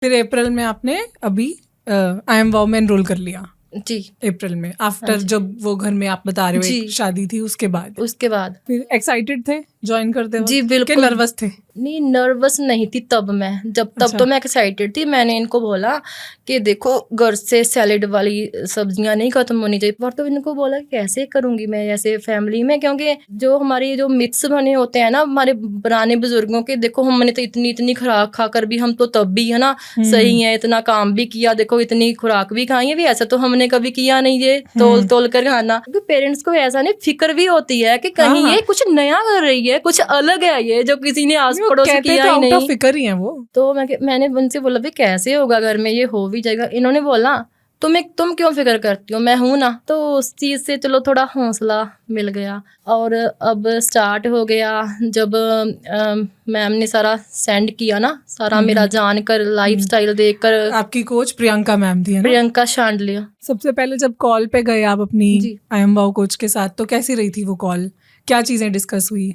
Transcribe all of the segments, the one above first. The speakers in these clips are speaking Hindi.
फिर अप्रैल में आपने अभी आई एम वाओ में एनरोल कर लिया। जी अप्रैल में आफ्टर जब वो घर में आप बता रहे हो एक जी। शादी थी उसके बाद। उसके बाद फिर एक्साइटेड थे ज्वाइन करते वक्त जी कि बिल्कुल नर्वस थे? नहीं, नर्वस नहीं थी तब मैं, जब तब अच्छा। तो मैं एक्साइटेड थी। मैंने इनको बोला कि देखो घर से सैलेड वाली सब्जियां नहीं खत्म होनी चाहिए, पर तो इनको बोला कि कैसे करूंगी मैं ऐसे फैमिली में, क्योंकि जो हमारी जो मिथ्स बने होते हैं ना हमारे पुराने बुजुर्गों के, देखो हमने तो इतनी इतनी खुराक खाकर भी हम तो तब भी है ना सही है, इतना काम भी किया, देखो इतनी खुराक भी खाई है भी, ऐसा तो हमने कभी किया नहीं ये तोल तोल कर खाना। क्योंकि पेरेंट्स को ऐसा नहीं फिक्र भी होती है कि कहीं हाँ। ये कुछ नया कर रही है, कुछ अलग है ये जो किसी ने आस पड़ोस कहते किया तो ही आउट ऑफ नहीं। फिकर ही है वो। तो मैंने उनसे बोला भी कैसे होगा घर में, ये हो भी जाएगा। इन्होंने बोला तुम क्यों फिक्र करती हो, मैं हूं ना। तो उस चीज से चलो थोड़ा हौसला मिल गया। और अब स्टार्ट हो गया जब मैम ने सारा सेंड किया ना, सारा मेरा जानकर लाइफस्टाइल देखकर। आपकी कोच प्रियंका मैम थी है ना? प्रियंका शांडलिया। सबसे पहले जब कॉल पे गए आप अपनी जी। आई एम वाओ कोच के साथ, तो कैसी रही थी वो कॉल? क्या चीजें डिस्कस हुई?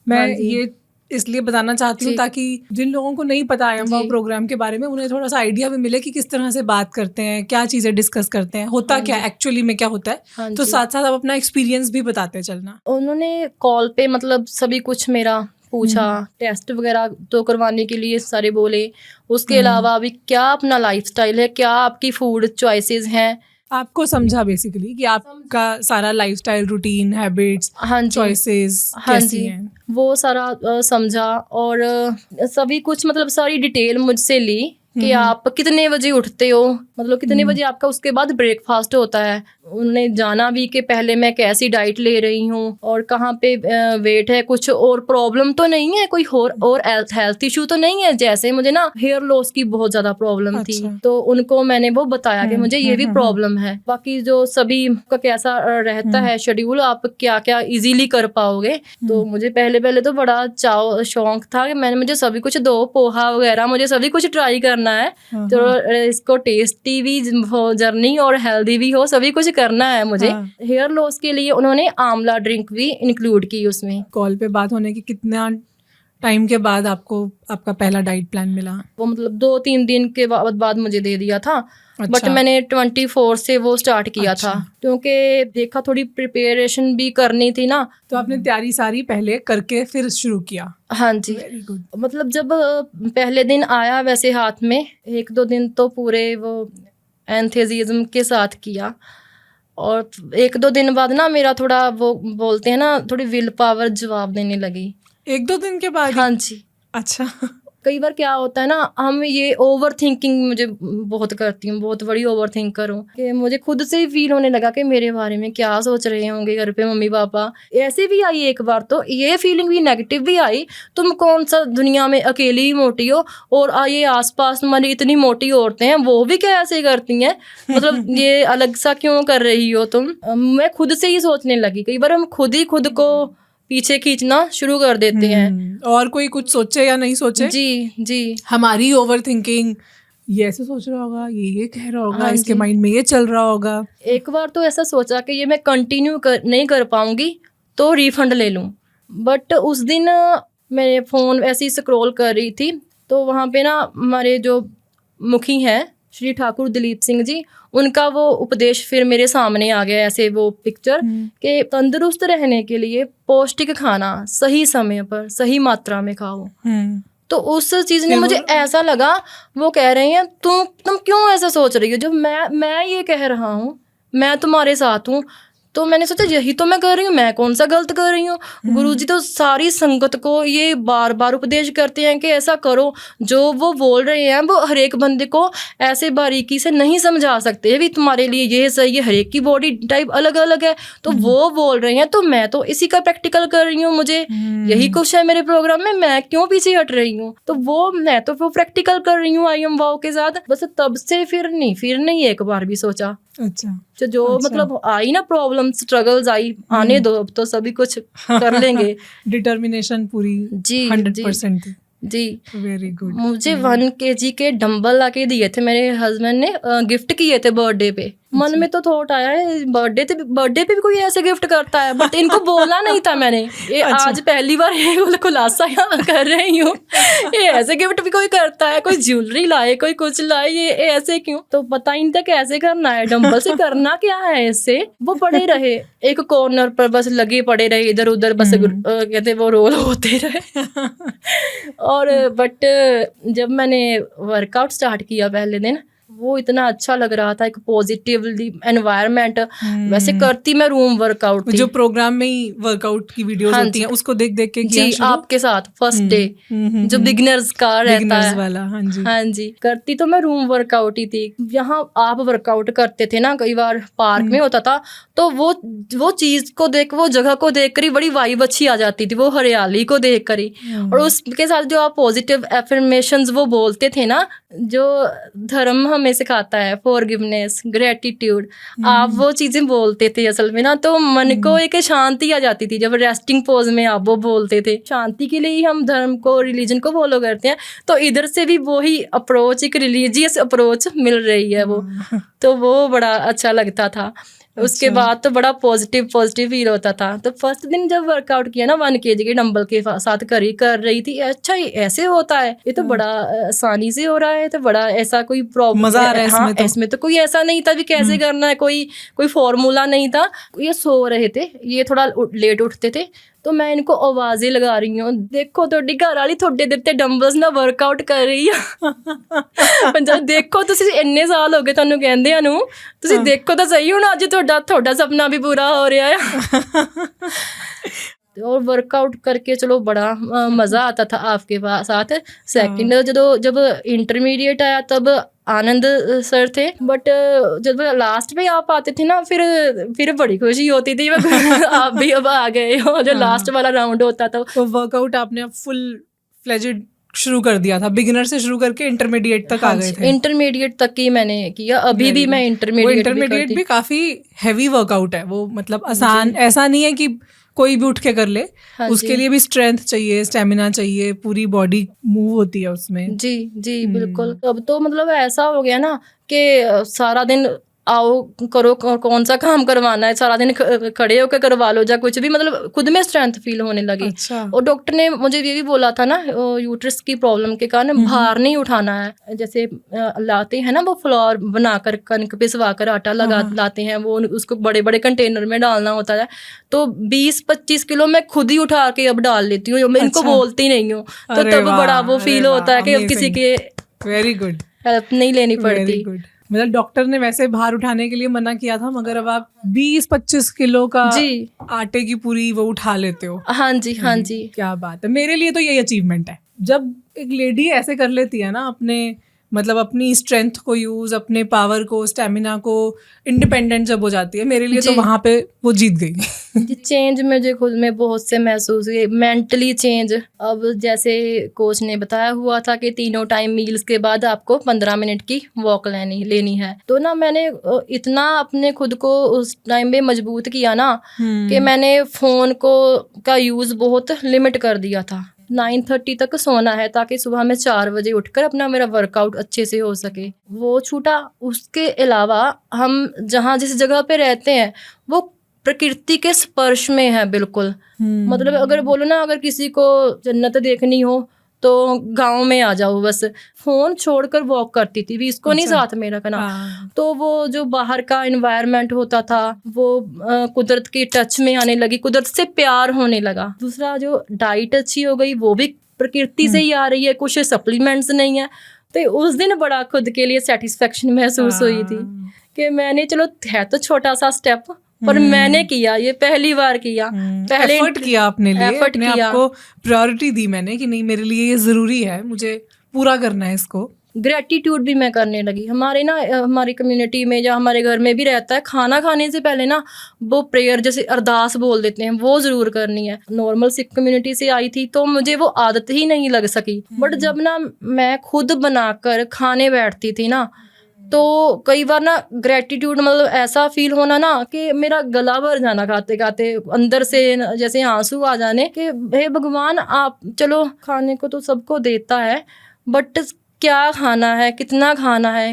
मैं हाँ जी। ये इसलिए बताना चाहती हूँ जी। ताकि जिन लोगों को नहीं पता आई एम वाओ जी। प्रोग्राम के बारे में, उन्हें थोड़ा सा आइडिया भी मिले कि किस तरह से बात करते हैं, क्या चीजें डिस्कस करते हैं, होता हाँ क्या जी। एक्चुअली में क्या होता है। हाँ तो जी। साथ साथ आप अपना एक्सपीरियंस भी बताते चलना। उन्होंने कॉल पे मतलब सभी कुछ मेरा पूछा, टेस्ट वगैरह तो करवाने के लिए सारे बोले। उसके अलावा अभी क्या अपना लाइफस्टाइल है, क्या आपकी फूड चॉइसेस हैं। आपको समझा बेसिकली कि आपका सारा लाइफस्टाइल, रूटीन, हैबिट्स, हाँ जी। चॉइसेस हाँ कैसी जी। हैं। वो सारा समझा और सभी कुछ मतलब सारी डिटेल मुझसे ली कि आप कितने बजे उठते हो, मतलब कितने बजे आपका उसके बाद ब्रेकफास्ट होता है। उन्होंने जाना भी कि पहले मैं कैसी डाइट ले रही हूँ और कहाँ पे वेट है, कुछ और प्रॉब्लम तो नहीं है, कोई और हेल्थ इशू तो नहीं है। जैसे मुझे ना हेयर लॉस की बहुत ज्यादा प्रॉब्लम थी, तो उनको मैंने वो बताया कि मुझे ये भी प्रॉब्लम है। बाकी जो सभी का कैसा रहता है शेड्यूल, आप क्या क्या इजीली कर पाओगे। तो मुझे पहले तो बड़ा शौक था कि मुझे सभी कुछ दो, पोहा वगैरह मुझे सभी कुछ ट्राई करना है। तो इसको टेस्टी भी हो जर्नी और हेल्दी भी हो, सभी कुछ करना है मुझे। हेयर लॉस के लिए उन्होंने आंवला ड्रिंक भी इंक्लूड की उसमें। कॉल पे बात होने के कितना टाइम के बाद आपको आपका पहला डाइट प्लान मिला? वो मतलब 2-3 दिन के बाद मुझे दे दिया था। अच्छा। बट मैंने 24 से वो स्टार्ट किया था, क्योंकि देखा थोड़ी प्रिपरेशन भी करनी थी ना। तो आपने तैयारी सारी पहले करके फिर शुरू किया? हाँ जी। Very good. मतलब जब पहले दिन आया वैसे हाथ में, 1-2 दिन तो पूरे वो एंथुसियाज्म के साथ किया। और 1-2 दिन बाद ना मेरा थोड़ा वो बोलते हैं ना, थोड़ी विल पावर जवाब देने लगी। 1-2 दिन के बाद? हाँ जी। अच्छा। कई बार क्या होता है ना, हम ये ओवर थिंकिंग मुझे बहुत करती हूँ, बहुत बड़ी ओवर थिंकर हूँ कि मुझे खुद से ही फील होने लगा कि मेरे बारे में क्या सोच रहे होंगे घर पे मम्मी पापा। ऐसे भी आई एक बार, तो ये फीलिंग भी नेगेटिव भी आई, तुम कौन सा दुनिया में अकेली ही मोटी हो, और ये आसपास तुम्हारी इतनी मोटी औरतें हैं वो भी क्या ऐसे करती हैं, मतलब ये अलग सा क्यों कर रही हो तुम। मैं खुद से ही सोचने लगी। कई बार हम खुद ही खुद को पीछे खींचना शुरू कर देते हैं। और कोई कुछ सोचे या नहीं सोचे, जी जी, हमारी ओवर थिंकिंग, ये ऐसे सोच रहा होगा, ये कह रहा होगा, हाँ इसके जी। माइंड में ये चल रहा होगा। एक बार तो ऐसा सोचा कि ये मैं कंटिन्यू नहीं कर पाऊंगी तो रिफंड ले लूं। बट उस दिन मैं फ़ोन ऐसे ही स्क्रॉल कर रही थी, तो वहाँ पे ना हमारे जो मुखी हैं श्री ठाकुर दिलीप सिंह जी, उनका वो उपदेश फिर मेरे सामने आ गया, ऐसे वो पिक्चर कि तंदुरुस्त रहने के लिए पौष्टिक खाना सही समय पर सही मात्रा में खाओ। तो उस चीज़ ने मुझे ऐसा लगा, वो कह रहे हैं तुम क्यों ऐसा सोच रही हो, जो मैं ये कह रहा हूँ, मैं तुम्हारे साथ हूँ। तो मैंने सोचा यही तो मैं कर रही हूँ, मैं कौन सा गलत कर रही हूँ। गुरुजी तो सारी संगत को ये बार बार उपदेश करते हैं कि ऐसा करो। जो वो बोल रहे हैं वो हर एक बंदे को ऐसे बारीकी से नहीं समझा सकते भी, तुम्हारे लिए ये सही है, हर एक की बॉडी टाइप अलग अलग है। तो वो बोल रहे हैं तो मैं तो इसी का प्रैक्टिकल कर रही हूँ, मुझे यही कुछ है मेरे प्रोग्राम में, मैं क्यों पीछे हट रही हूँ। तो मैं तो वो प्रैक्टिकल कर रही हूँ आई एम वाओ के साथ। बस तब से फिर नहीं एक बार भी सोचा। अच्छा। जो मतलब आई ना प्रॉब्लम, स्ट्रगल्स आई, आने दो, अब तो सभी कुछ कर लेंगे। डिटर्मिनेशन पूरी जी 100% थी। जी। Very good. मुझे 1 kg के डंबल लाके दिए थे मेरे हस्बैंड ने, गिफ्ट किए थे बर्थडे पे। मन में तो थॉट आया है बर्थडे पे भी कोई ऐसे गिफ्ट करता है, बट इनको बोला नहीं था मैंने। ये अच्छा। आज पहली बार ये खुलासा यहाँ कर रही हूँ। ये ऐसे गिफ्ट भी कोई करता है, कोई ज्वेलरी लाए, कोई कुछ लाए, ये ऐसे क्यों? तो पता ही नहीं था कैसे करना है, डंबल से करना क्या है इससे। वो पड़े रहे एक कॉर्नर पर, बस लगे पड़े रहे इधर उधर, बस कहते वो रोल होते रहे। और बट जब मैंने वर्कआउट स्टार्ट किया पहले दिन, वो इतना अच्छा लग रहा था, एक पॉजिटिवली एनवायरनमेंट। वैसे करती मैं रूम वर्कआउट थी, जो प्रोग्राम में ही वर्कआउट की वीडियोस होती हैं उसको देख देख के किया जी शुरू? आपके साथ फर्स्ट डे जो बिगिनर्स का रहता है वाला। हाँ जी, हाँ जी। करती तो मैं रूम वर्कआउट ही थी। यहाँ आप वर्कआउट करते थे ना, कई बार पार्क में होता था, तो वो चीज को देख, वो जगह को देख कर ही बड़ी वाइब अच्छी आ जाती थी, वो हरियाली को देख कर ही। और उसके साथ जो आप पॉजिटिव एफर्मेशंस वो बोलते थे ना, जो धर्म हमें सिखाता है, फॉरगिवनेस, ग्रेटिट्यूड, आप वो चीजें बोलते थे असल में ना, तो मन को एक शांति आ जाती थी। जब रेस्टिंग पोज में आप वो बोलते थे, शांति के लिए ही हम धर्म को, रिलीजन को फॉलो करते हैं, तो इधर से भी वही अप्रोच, एक रिलीजियस अप्रोच मिल रही है वो। तो वो बड़ा अच्छा लगता था। उसके बाद तो बड़ा पॉजिटिव फील होता था। तो फर्स्ट दिन जब वर्कआउट किया ना 1 kg के डंबल के साथ कर रही थी, अच्छा ये ऐसे होता है, ये तो बड़ा आसानी से हो रहा है, तो बड़ा ऐसा कोई प्रॉब्लम, मजा आ रहा है इसमें। तो इसमें तो कोई ऐसा नहीं था भी कैसे करना है, कोई फॉर्मूला नहीं था। ये सो रहे थे, ये थोड़ा लेट उठते थे, तो मैं इनको आवाजें लगा रही हूँ, देखो ਤੁਹਾਡੀ घर वाली थोड़े देर ते डंबल्स ना वर्कआउट कर रही है। देखो तुसी इन्ने साल हो गए ਤੁਹਾਨੂੰ ਕਹਿੰਦਿਆਂ ਨੂੰ, ਤੁਸੀਂ ਦੇਖੋ ਤਾਂ सही ਹੁਣ ਅੱਜ ਤੁਹਾਡਾ सपना भी पूरा हो रहा है। और वर्कआउट करके चलो बड़ा मज़ा आता था आपके साथ। सेकंड जब इंटरमीडिएट आया तब आनंद सर थे, बट जब लास्ट में आप आते थे ना, फिर बड़ी खुशी होती थी। आप भी अब आ गए हो, जो लास्ट वाला राउंड होता था। तो वर्कआउट आपने अब फुल फ्लेजेड शुरू कर दिया था, बिगिनर से शुरू करके इंटरमीडिएट तक आ गए थे? इंटरमीडिएट तक ही मैंने किया, अभी भी मैं इंटरमीडिएट भी काफी हैवी वर्कआउट है वो, मतलब आसान ऐसा नहीं है कि कोई भी उठ के कर ले। उसके लिए भी स्ट्रेंथ चाहिए, स्टेमिना चाहिए, पूरी बॉडी मूव होती है उसमें। जी बिल्कुल। अब तो मतलब ऐसा हो गया ना कि सारा दिन आओ करो, कौन सा काम करवाना है, सारा दिन खड़े होकर करवा लो, या कुछ भी, मतलब खुद में स्ट्रेंथ फील होने लगी। अच्छा। और डॉक्टर ने मुझे ये भी बोला था ना, यूट्रस की प्रॉब्लम के कारण भार नहीं उठाना है। जैसे लाते हैं ना वो फ्लोर बनाकर, कनक पिसवा कर आटा लाते हैं, वो उसको बड़े बड़े कंटेनर में डालना होता है, तो 20-25 किलो मैं खुद ही उठा के अब डाल लेती हूँ। मैं इनको बोलती नहीं हूँ, तो तब बड़ा वो फील होता है कि अब किसी के वेरी गुड हेल्प नहीं लेनी पड़ती। मतलब डॉक्टर ने वैसे भार उठाने के लिए मना किया था, मगर अब आप 20-25 किलो का आटे की पूरी वो उठा लेते हो। हाँ जी क्या बात है। मेरे लिए तो यही अचीवमेंट है, जब एक लेडी ऐसे कर लेती है ना, अपनी स्ट्रेंथ को यूज, अपने पावर को, स्टेमिना को, इंडिपेंडेंट जब हो जाती है, मेरे लिए तो वहां पे वो जीत गई। चेंज मुझे खुद में बहुत से महसूस हुए, मेंटली चेंज। अब जैसे कोच ने बताया हुआ था कि 3 टाइम मील्स के बाद आपको 15 मिनट की वॉक लेनी है, तो ना मैंने इतना अपने खुद को उस टाइम में मजबूत किया ना कि मैंने फोन का यूज बहुत लिमिट कर दिया था। 9:30 तक सोना है, ताकि सुबह में 4 बजे उठकर अपना मेरा वर्कआउट अच्छे से हो सके। वो छूटा। उसके अलावा हम जहाँ जिस जगह पे रहते हैं वो प्रकृति के स्पर्श में है बिल्कुल। मतलब अगर बोलो ना, अगर किसी को जन्नत देखनी हो तो गांव में आ जाओ बस। फोन छोड़कर वॉक करती थी भी, इसको नहीं साथ में रखना। तो वो जो बाहर का एनवायरनमेंट होता था, वो कुदरत की टच में आने लगी, कुदरत से प्यार होने लगा। दूसरा जो डाइट अच्छी हो गई, वो भी प्रकृति से ही आ रही है, कुछ सप्लीमेंट्स नहीं है। तो उस दिन बड़ा खुद के लिए सेटिस्फेक्शन महसूस हुई थी कि मैंने, चलो है तो छोटा सा स्टेप, पर मैंने किया, ये पहली बार किया। पहले एफर्ट किया अपने लिए, अपने आप को प्रायोरिटी दी मैंने कि नहीं, मेरे लिए ये जरूरी है, मुझे पूरा करना है इसको। ग्रेटिट्यूड भी मैं करने लगी। हमारी कम्युनिटी में या हमारे घर में भी रहता है, खाना खाने से पहले ना वो प्रेयर जैसे अरदास बोल देते हैं, वो जरूर करनी है। नॉर्मल सिख कम्युनिटी से आई थी तो मुझे वो आदत ही नहीं लग सकी। बट जब ना मैं खुद बनाकर खाने बैठती थी ना, तो कई बार ना ग्रेटिट्यूड, मतलब ऐसा फील होना ना कि मेरा गला भर जाना खाते खाते, अंदर से जैसे आंसू आ जाने कि हे भगवान, आप चलो खाने को तो सबको देता है, बट क्या खाना है, कितना खाना है,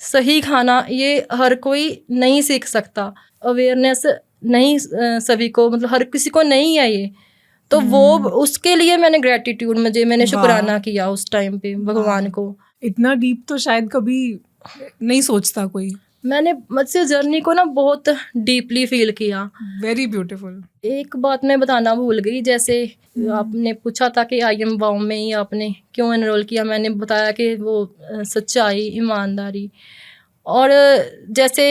सही खाना ये हर कोई नहीं सीख सकता, अवेयरनेस नहीं सभी को, मतलब हर किसी को नहीं है ये। तो वो उसके लिए मैंने ग्रेटिट्यूड, मैंने शुक्राना किया उस टाइम पे भगवान को। इतना डीप तो शायद कभी नहीं सोचता कोई। मैंने मुझसे जर्नी को ना बहुत डीपली फील किया। Very beautiful. एक बात मैं बताना भूल गई, जैसे आपने पूछा था कि IIM वाउ में ही आपने क्यों एनरोल किया, मैंने बताया कि वो सच्चाई, ईमानदारी, और जैसे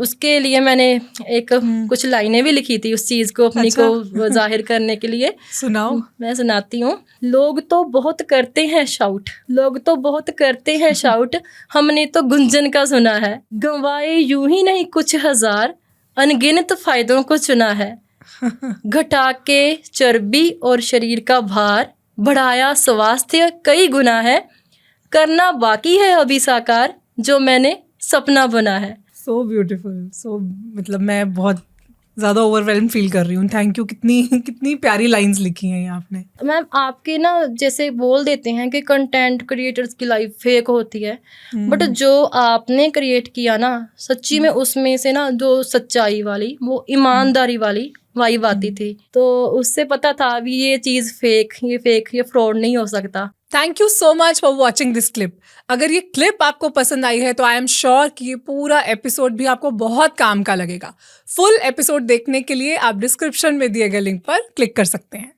उसके लिए मैंने एक कुछ लाइनें भी लिखी थी उस चीज़ को अपनी को जाहिर करने के लिए। सुनाओ। मैं सुनाती हूँ। लोग तो बहुत करते हैं शाउट, लोग तो बहुत करते हैं शाउट, हमने तो गुंजन का सुना है, गंवाए यूं ही नहीं कुछ हजार, अनगिनत फायदों को चुना है, घटा के चर्बी और शरीर का भार, बढ़ाया स्वास्थ्य कई गुना है, करना बाकी है अभी साकार, जो मैंने सपना बना है। So beautiful. सो मतलब मैं बहुत ज़्यादा ओवरवेल्म फील कर रही हूँ। Thank you. कितनी प्यारी लाइंस लिखी हैं ये आपने। मैम आपके ना जैसे बोल देते हैं कि कंटेंट क्रिएटर्स की लाइफ फेक होती है, बट जो आपने क्रिएट किया ना, सच्ची में उसमें से ना जो सच्चाई वाली, वो ईमानदारी वाली वाइब आती थी। तो उससे पता था अभी ये चीज़ फेक, ये फ्रॉड नहीं हो सकता। Thank you so much for watching this clip. अगर ये क्लिप आपको पसंद आई है तो आई एम श्योर कि ये पूरा एपिसोड भी आपको बहुत काम का लगेगा। फुल एपिसोड देखने के लिए आप डिस्क्रिप्शन में दिए गए लिंक पर क्लिक कर सकते हैं।